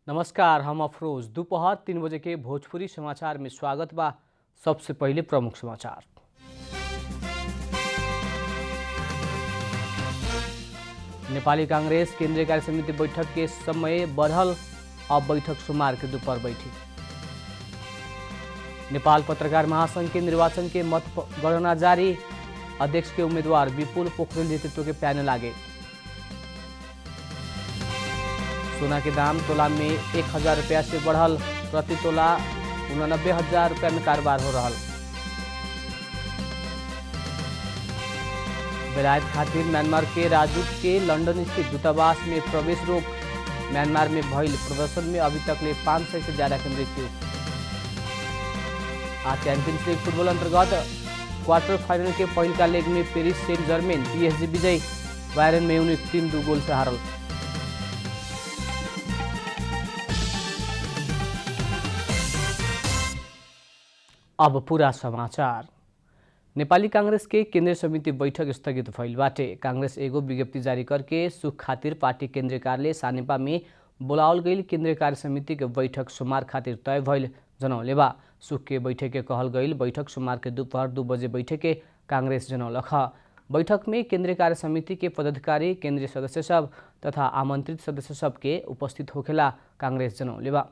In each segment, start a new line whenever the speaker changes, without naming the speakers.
नमस्कार, हम अफरोज। दोपहर 3 बजे के भोजपुरी समाचार में स्वागत बा। सबसे पहले प्रमुख समाचार। नेपाली कांग्रेस केंद्रीय कार्य समिति बैठक के समय बढ़ल, अब बैठक सोमवार के दोपहर बैठी। नेपाल पत्रकार महासंघ के निर्वाचन के मतगणना जारी, अध्यक्ष के उम्मीदवार विपुल पोखरेल नेतृत्व के पैनल आगे। सोना के दाम तोला में 1000 रुपया से बढ़ल, प्रति तोला 89,000 रुपया में कारोबार हो रहा। बेलायत खातिर म्यांमार के राजदूत के लंदन स्थित दूतावास में प्रवेश रोक, म्यांमार में भइल प्रदर्शन में अभी तक 500 से ज्यादा की मृत्यु। आज चैंपियंस लीग फुटबॉल अंतर्गत क्वार्टर फाइनल के पहल लेग में पेरिस सेंट जर्मेन PSG विजयी, बायरन म्यूनिख 3-2 गोल से हारल। अब पूरा समाचार। नेपाली कांग्रेस के केंद्रीय समिति बैठक स्थगित भइल बाटे। कांग्रेस एगो विज्ञप्ति जारी करके सुख खातिर पार्टी केंद्रीय कार्यालय सानेपा में बोलावल गई केंद्रीय कार्य समिति के बैठक सोमवार खातिर तय भइल जनौले बा। सुख के बैठक के कहल गई बैठक सोमवार के दोपहर 2 बजे बैठक के कांग्रेस जनौलख। बैठक में केंद्रीय कार्य समिति के पदाधिकारी, केंद्रीय सदस्य सब तथा आमंत्रित सदस्य सब के उपस्थित होखेला कांग्रेस जनौले बा।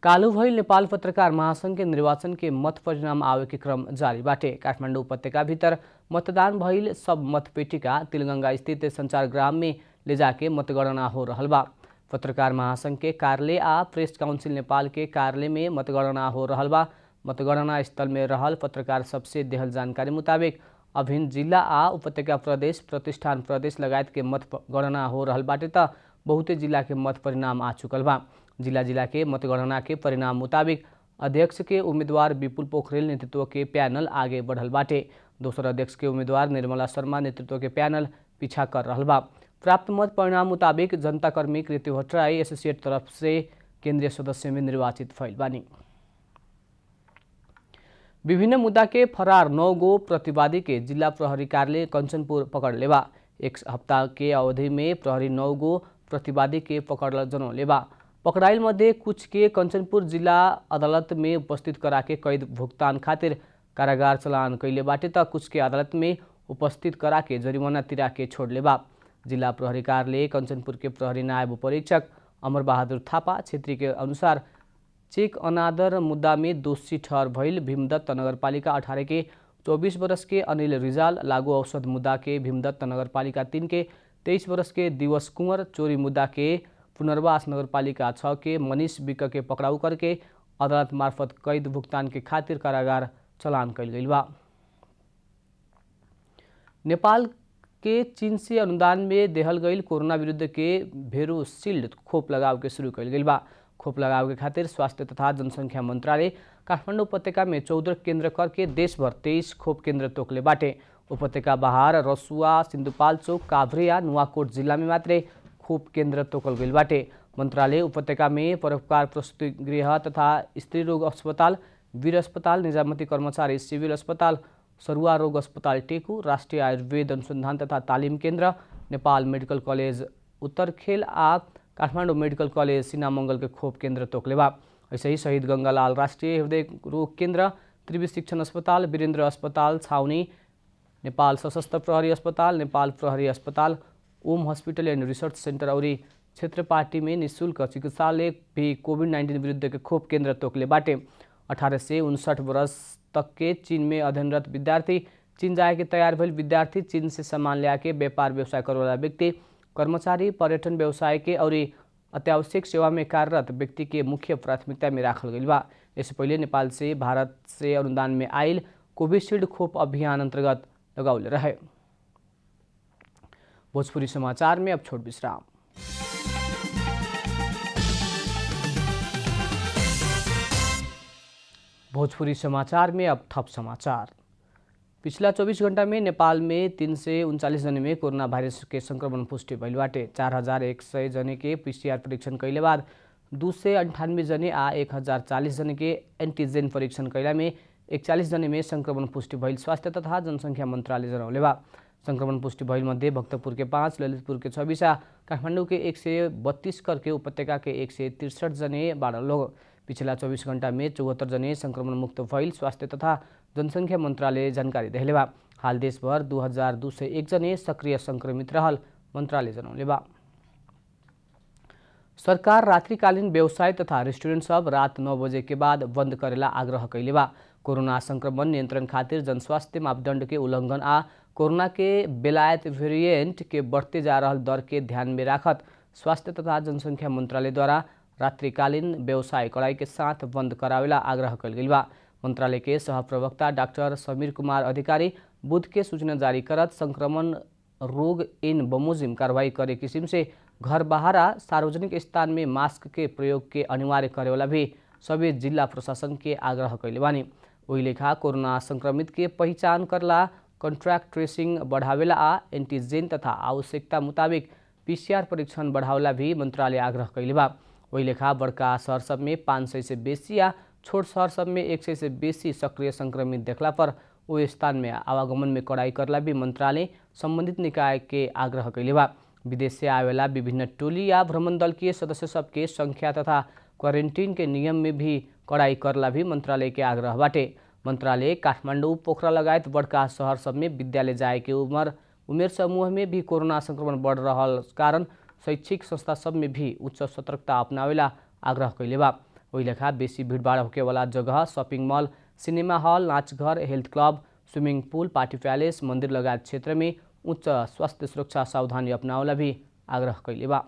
कालू भइल नेपाल पत्रकार महासंघ के निर्वाचन के मत परिणाम आवे के क्रम जारी बाटे। काठमाडौँ उपत्यका भीतर मतदान भइल सब मतपेटिका तिलगंगा स्थित संचारग्राम में ले जाके मतगणना हो रहल बा। पत्रकार महासंघ के कार्यालय आ प्रेस काउंसिल नेपाल के कार्यालय में मतगणना हो रहल बा। मतगणना स्थल में रहल पत्रकार सबसे देहल जानकारी मुताबिक अभिन्न जिला आ उपत्यका प्रदेश, प्रतिष्ठान प्रदेश लगायत के मतगणना हो रहल बाटे त बहुते जिला के मत परिणाम आ चुकल बा। जिला के मतगणना के परिणाम मुताबिक अध्यक्ष के उम्मीदवार विपुल पोखरेल नेतृत्व के पैनल आगे बढ़ल बाटे। दोसर अध्यक्ष के उम्मीदवार निर्मला शर्मा नेतृत्व के पैनल पीछा कर रहल बा। प्राप्त मत परिणाम मुताबिक जनता कर्मी कृति भट्टराई एसोसिएट तरफ से केंद्रीय सदस्य में निर्वाचित भइल बानी। विभिन्न मुद्दा के फरार 9 गो प्रतिवादी के जिला प्रहरी कार्यालय कंचनपुर पकड़ लेबा। एक हफ्ता के अवधि में प्रहरी 9 गो प्रतिवादी के पकड़ जनौले बा। पकड़ाइल मध्ये कुछ के कंचनपुर जिला अदालत में उपस्थित कराके कैद भुगतान खातिर कारागार चलान कैले बाटे त कुछ के अदालत में उपस्थित कराके जरिमाना तिरा के छोड़ले बा। जिला प्रहरी कार्यालय कंचनपुर के प्रहरी नायब परीक्षक अमर बहादुर थापा क्षेत्रीय के अनुसार चेक अनादर मुद्दा में दोषी ठहर भइल भीमदत्त नगरपालिका 18 के 24 वर्ष के अनिल रिजाल, लागू औषध मुद्दा के भीमदत्त नगरपालिका 3 के 23 वर्ष के दिवस कुंवर, चोरी मुद्दा के पुनर्वास नगरपालिका 6 के मनीष विक के पकड़ाऊ करके अदालत मार्फत कैद भुगतान के खातिर कारागार चलान कैल गई बा। नेपाल के चीन से अनुदान में देहल गई कोरोना विरुद्ध के भेरोसिल्ड खोप लगाव के शुरू कैल गई बा। खोप लगाव के खातिर स्वास्थ्य तथा जनसंख्या मंत्रालय काठमाडौँ उपत्यका में 14 केंद्र करके देशभर 23 खोप केंद्र तोकले बाटे। उपत्यका बाहर रसुआ, सिन्धुपाल्चोक, काभ्रे, नुवाकोट जिला में मात्रै खोप केंद्र तोकल गई बाटे। मंत्रालय उपत्यका में परोपकार प्रसूति गृह तथा स्त्री रोग अस्पताल, वीर अस्पताल, निजामती कर्मचारी सिविल अस्पताल, सरुवा रोग अस्पताल टेकु, राष्ट्रिय आयुर्वेद अनुसंधान तथा तालिम केंद्र, नेपाल मेडिकल कॉलेज उत्तरखेल आ काठमाडौँ मेडिकल कॉलेज सिनामंगल के खोप केंद्र तोकले बा। ऐसे ही शहीद गंगालाल राष्ट्रीय हृदय रोग केंद्र, त्रिवी शिक्षण अस्पताल, वीरेन्द्र अस्पताल छाउनी, नेपाल सशस्त्र प्रहरी अस्पताल, नेपाल प्रहरी अस्पताल, ओम हॉस्पिटल एंड रिसर्च सेंटर और क्षेत्र पार्टी में निःशुल्क चिकित्सालय भी कोविड-19 विरुद्ध के खोप केंद्र तोकले बाटे। 18 से 59 वर्ष तक के चीन में अध्ययनरत विद्यार्थी, चीन जाए के तैयार भइल विद्यार्थी, चीन से सामान लिया के व्यापार व्यवसाय करे वाला व्यक्ति, कर्मचारी, पर्यटन व्यवसाय के और अत्यावश्यक सेवा में कार्यरत व्यक्ति के मुख्य प्राथमिकता में राखल गई बा। इससे पहले नेपाल से भारत से अनुदान में आयल कोविशील्ड खोप अभियान अंतर्गत लगाउले रहे। भोजपुरी समाचार में अब छोट विश्राम। भोजपुरी समाचार में अब थप समाचार। पिछला 24 घंटा में नेपाल में 339 जने में कोरोना वायरस के संक्रमण पुष्टि भइल बाटे। 4100 जने के PCR परीक्षण कैले बाद 298 जने आ 1040 जने के एंटीजन परीक्षण कैला में 41 जने में संक्रमण पुष्टि भइल स्वास्थ्य तथा जनसंख्या मंत्रालय जनौले बा। संक्रमण पुष्टि भइल मध्ये भक्तपुर के 5, ललितपुर के 26 आ काठमाडौँ के 132 करके उपत्यका के 163 जने बारह लोग। पिछला 24 घंटा में 74 जने संक्रमण मुक्त भइल स्वास्थ्य तथा जनसंख्या मंत्रालय जानकारी देले बा। हाल देशभर 2201 जने सक्रिय संक्रमित रहल मंत्रालय जनौले बा। सरकार रात्रिकालीन व्यवसाय तथा रेस्टोरेंट सब रात 9 बजे के बाद बंद करेला आग्रह कैले बा। कोरोना संक्रमण नियंत्रण खातिर जनस्वास्थ्य मापदंड के उल्लंघन आ कोरोना के बेलायत वेरिएंट के बढ़ते जा रहल दर के ध्यान में राखत स्वास्थ्य तथा जनसंख्या मंत्रालय द्वारा रात्रिकालीन व्यवसाय कड़ाई के साथ बंद करावेला आग्रह कल गई बा। मंत्रालय के सहप्रवक्ता डॉक्टर समीर कुमार अधिकारी बुध के सूचना जारी करत संक्रमण रोग इन बमोजिम कार्रवाई करे किस्म से घर बाहर सार्वजनिक स्थान में मास्क के प्रयोग के अनिवार्य करेवाला भी सभी जिला प्रशासन के आग्रह कैले बानी। वही लेखा कोरोना संक्रमित के पहचान करला कॉन्ट्रैक्ट ट्रेसिंग बढ़ावेला आ एंटीजेन तथा आवश्यकता मुताबिक PCR परीक्षण बढ़ावेला भी मंत्रालय आग्रह कैले बा। वही लेखा बड़का शहर सब में 500 से बेसी या छोट शहर सब में 100 से बेसी सक्रिय संक्रमित देखला पर वो स्थान में आवागमन में कड़ाई करला भी मंत्रालय संबंधित निकाय के आग्रह कैले बा। विदेश से आवेला विभिन्न टोली या भ्रमण दल के सदस्य सबके संख्या तथा क्वारेंटीन के नियम में भी कड़ाई करला भी मंत्रालय के आग्रह बाटे। मंत्रालय काठमाडौँ, पोखरा लगायत बड़का शहर सब में विद्यालय जाए के उमेर समूह में भी कोरोना संक्रमण बढ़ रहल कारण शैक्षिक संस्था सब में भी उच्च सतर्कता अपनावेला आग्रह कैले बा। वही लेखा बेसी भीड़भाड़ होके वाला जगह शॉपिंग मॉल, सिनेमा हॉल, नाचघर, health club, swimming pool, party palace, मंदिर लगायत क्षेत्र में उच्च स्वास्थ्य सुरक्षा सावधानी अपनावेला भी आग्रह कैले बा।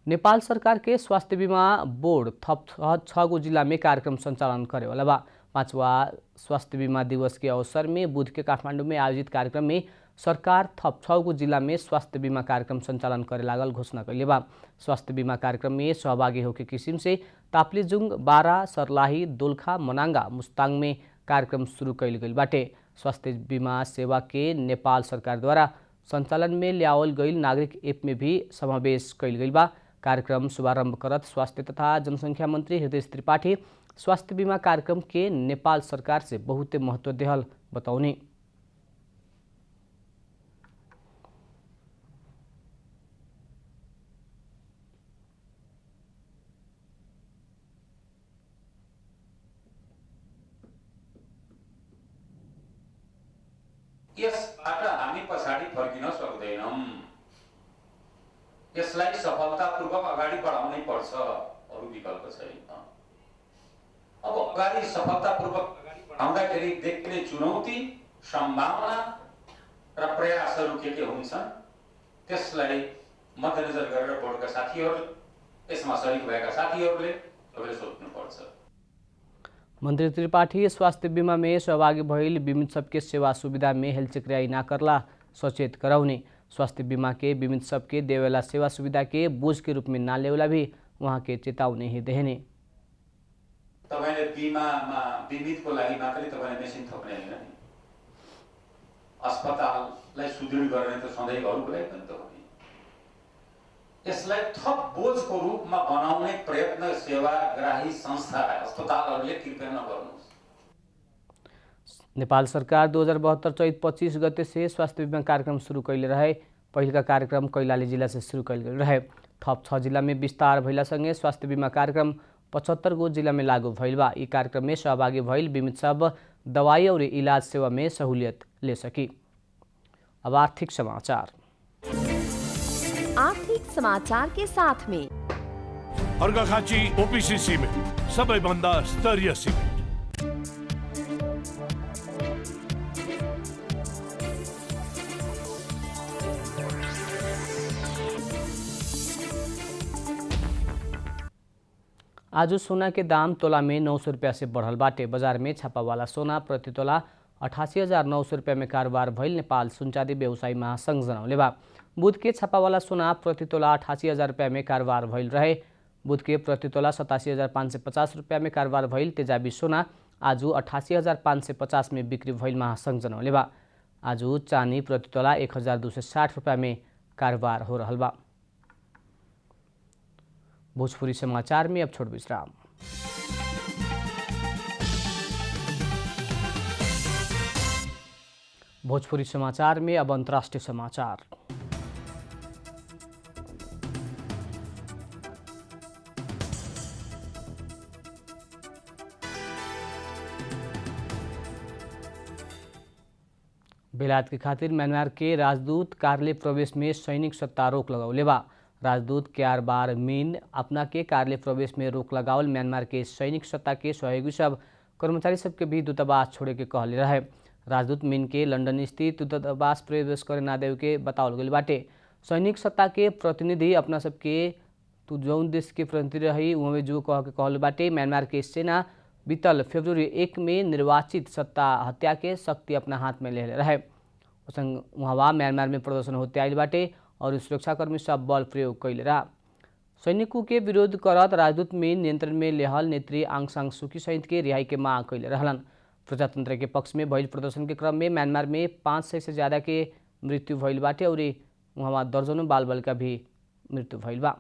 नेपाल सरकार के स्वास्थ्य बीमा बोर्ड थप 6 गो जिला में कार्यक्रम संचालन करेवाला बा। 5वां स्वास्थ्य बीमा दिवस के अवसर में बुध के काठमाडौँ में आयोजित कार्यक्रम में सरकार थप 6 गो जिला में स्वास्थ्य बीमा कार्यक्रम संचालन करे लागल घोषणा कैले बा। स्वास्थ्य बीमा कार्यक्रम में सहभागी होके किसिम से ताप्लेजुङ, बारा, सर्लाही, दोलखा, मनाङ्गा, मुस्ताङ में कार्यक्रम शुरू कैल गई बाटे। स्वास्थ्य बीमा सेवा के नेपाल सरकार द्वारा संचालन में ल्यावल गई नागरिक ऐप में भी समावेश कैल गई बा। कार्यक्रम शुभारंभ करत स्वास्थ्य तथा जनसंख्या मंत्री हृदय त्रिपाठी स्वास्थ्य बीमा कार्यक्रम के नेपाल सरकार से बहुत महत्व देहल बताउने।
यसबाट हामी पछाडि फर्किन सक्दैनौं। यसलाई सफलतापूर्वक अगाडि बढाउनै पर्छ, अरु विकल्प छैन। अब अगाडि सफलतापूर्वक अगाडि बढाउँदाखेरि देखिने चुनौती, सम्भावना र प्रयासहरू के हुन्छन् त्यसलाई मध्यनजर गरेर बोर्डका साथीहरू, यसमा सहयोग भएका साथीहरूले सबैले सोच्नुपर्छ।
मंत्री त्रिपाठी स्वास्थ्य बीमा में सहभागी भइल बीमित सबके सेवा सुविधा में हेलचक्रियाई ना करला सचेत कराउने। स्वास्थ्य बीमा के बीमित सबके देवेला सेवा सुविधा के बोझ के रूप में ना लेवला भी वहाँ के चेतावनी ही देहने।
तपाईले बीमामा बीमितको लागि मात्रै तपाईले मेसिन थप्ने हैन नि, अस्पताललाई सुदृढ गर्ने त सधैँ अरूको लागि पनि त हो नि। यसलाई थप बोझको रूपमा बनाउने प्रयत्न सेवाग्राही संस्था अस्पतालहरूले कृपया नगर्नुहोस्।
नेपाल सरकार 2072 चैत 25 गते से स्वास्थ्य बीमा कार्यक्रम शुरू कैले रहे। पहिल का कार्यक्रम कैलाली जिला से शुरू कैल गेल रहे। थप 6 जिला में विस्तार भइला सँगै स्वास्थ्य बीमा कार्यक्रम 75 गो जिला में लागू भइल बा। यी कार्यक्रम में सहभागी भइल बीमित सब दवाई और इलाज सेवा में सहूलियत ले सकी। अब आर्थिक समाचार।
आर्थिक समाचार के साथ में
अर्घाखाँची ओपीसी सिमेन्ट सबैभन्दा स्तरीय सिमेन्ट।
आज सोना के दाम तोला में 900 रुपया से बढ़ल बाटे। बाजार में छापा वाला सोना प्रति तोला 88,900 रुपया में कारोबार भइल नेपाल सुनचाँदी व्यवसायी महासंघ जनौले बा। बुध के छापा वाला सोना प्रति तोला 88,000 रुपया में कारोबार भइल रहे। बुध के प्रति तोला 87,550 रुपया में कारोबार भइल तेजाबी सोना आज 88,550 में बिक्री भइल महासंघ जनौले बा। आज चानी प्रति तोला 1,260 रुपया में कारोबार हो रहल बा। भोजपुरी समाचार में अब छोड़ विश्राम। भोजपुरी समाचार में अब अंतर्राष्ट्रीय समाचार। बेलायत के खातिर म्यांमार के राजदूत कार्यालय प्रवेश में सैनिक सत्ता रोक लगौले बा। राजदूत KR बार मीन अपना के कार्यालय प्रवेश में रोक लगावल म्यांमार के सैनिक सत्ता के सहयोगी सब कर्मचारी सबके भी दूतावास छोड़े के कहले रहे। राजदूत मीन के लंदन स्थित दूतावास प्रवेश करे ना देवे के बतावल गइल बाटे। सैनिक सत्ता के प्रतिनिधि अपना सबके तू जौन देश के प्रतिनिधि रही उहमे जो कह के कहल बाटे। म्यांमार के सेना बीतल फरवरी 1 में निर्वाचित सत्ता हत्या के शक्ति अपना हाथ में ले रहे। वहाँ म्यांमार में प्रदर्शन होते आइल बाटे और सुरक्षाकर्मी सब बल प्रयोग कैले रहा। सैनिकों के विरोध करत राजदूत में नियंत्रण में लेहल नेत्री आंग सान सूकी सहित के रिहाई के मांग कैले रहलन। प्रजातंत्र के पक्ष में भइल प्रदर्शन के क्रम में म्यांमार में 500 से ज़्यादा के मृत्यु भइल बाटे और वहाँ दर्जनों बाल बाल का भी मृत्यु भइल बा।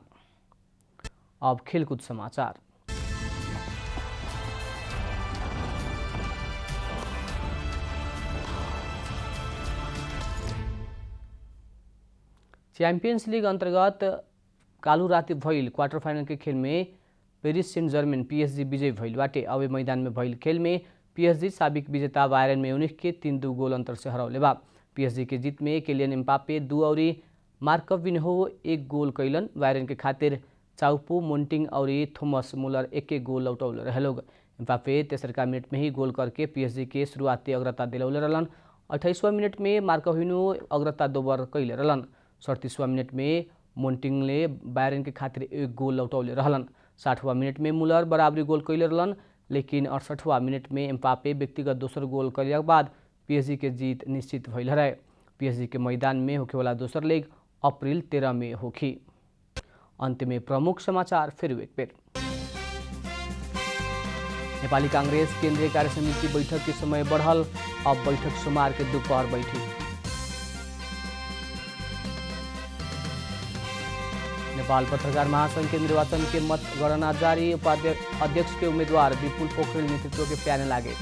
अब खेलकूद समाचार। चैंपियंस लीग अंतर्गत कालू राति भइल क्वार्टर फाइनल के खेल में पेरिस सेंट जर्मेन PSG विजयी भइल बाटे। अवे मैदान में भइल खेल में PSG साबिक विजेता बायरन म्यूनिख के 3-2 गोल अंतर से हरौले बा। PSG के जीत में किलियन एम्बापे 2 और मार्कविन्हो 1 गोल कैलन। बायरन के खातिर चाउपो मोन्टिंग और थोमस मुलर 1-1 गोल लौटौले रहे लोग। एम्बापे तेसरका मिनट में ही गोल करके PSG के शुरुआती अग्रता दिलौले रहलन। 28वां मिनट में मार्कविन्हो अग्रता दोबर कैले रहलन। 37वां मिनट में मोन्टिंगले बायरन के खातिर 1 गोल लौटौले रहलन। 60वां मिनट में मुलर बराबरी गोल कैले रहलन, लेकिन 68वां मिनट में एम्बापे व्यक्तिगत दोसर गोल कैला के बाद PSG के जीत निश्चित भइल रहे। PSG के मैदान में होखेवाला दोसर लेग अप्रैल 13 में होखी। अंत में प्रमुख समाचार फिर एक बेर। नेपाली कांग्रेस केंद्रीय कार्य समिति बैठक के समय बढ़ल, अब बैठक सोमवार के दोपहर बैठी। नेपाल पत्रकार महासंघ के निर्वाचन के मतगणना जारी। अध्यक्ष के उम्मीदवार विपुल पोखरेल नेतृत्व के प्याने लागे।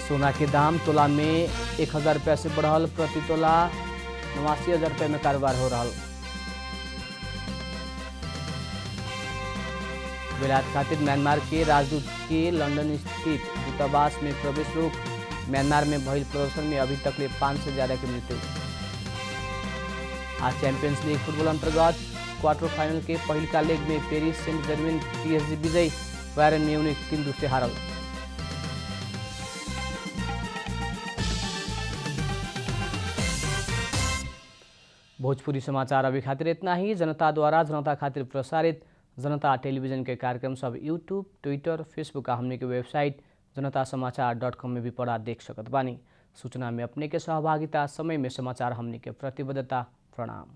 सोना के दाम तोला में 1000 रुपया से बढ़ल, प्रति तोला 89,000 रुपये में कारोबार हो रहा। बेलायत खातिर म्यांमार के राजदूत के लंदन स्थित दूतावास में प्रवेश रोक। म्यांमार में भइल प्रदर्शन में अभी तक 5 से ज़्यादा की मृत्यु। आज चैंपियंस लीग फुटबॉल अंतर्गत क्वार्टर फाइनल के पहिलका लेग में पेरिस सेंट जर्मेन PSG विजयी, बायरन म्यूनिख 3-2 से हारल। भोजपुरी समाचार अभी खातिर इतना ही। जनता द्वारा जनता खातिर प्रसारित जनता टेलीविजन के कार्यक्रम सब यूट्यूब, ट्विटर, फेसबुक आ हमने के वेबसाइट जनतासमाचार.com में भी पढ़ा देख सकत बानी। सूचना में अपने के सहभागिता, समय में समाचार हमने के प्रतिबद्धता। प्रणाम।